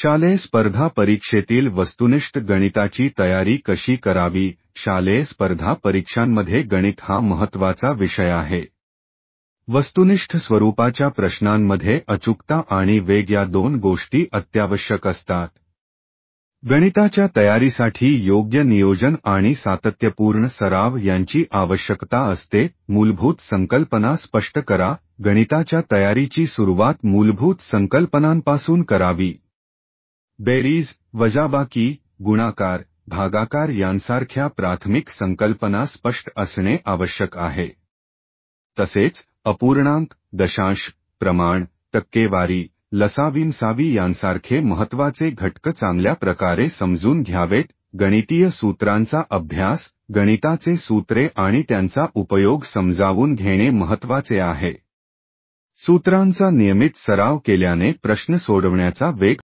शालेय स्पर्धा परीक्षेतील वस्तुनिष्ठ गणिताची तयारी कशी करावी? शालेय स्पर्धा परीक्षांमध्ये गणित हा महत्त्वाचा विषय आहे. वस्तुनिष्ठ स्वरूपाच्या प्रश्नांमध्ये अचूकता आणि वेग या दोन गोष्टी अत्यावश्यक असतात. गणिताच्या तयारीसाठी योग्य नियोजन आणि सातत्यपूर्ण सराव यांची आवश्यकता असते. मूलभूत संकल्पना स्पष्ट करा. गणिताच्या तयारीची सुरुवात मूलभूत संकल्पनांपासून करावी. बेरीज, वजाबाकी, गुणाकार, भागाकार यांसारख्या प्राथमिक संकल्पना स्पष्ट असणे आवश्यक आहे. तसेच अपूर्णांक, दशांश, प्रमाण, टक्केवारी, लसावींसावी यांसारखे महत्त्वाचे घटक चांगल्या प्रकारे समजून घ्यावेत. गणितीय सूत्रांचा अभ्यास, गणिताचे सूत्रे आणि त्यांचा उपयोग समजावून घेणे महत्त्वाचे आहे. सूत्रांचा नियमित सराव केल्याने प्रश्न सोडवण्याचा वेग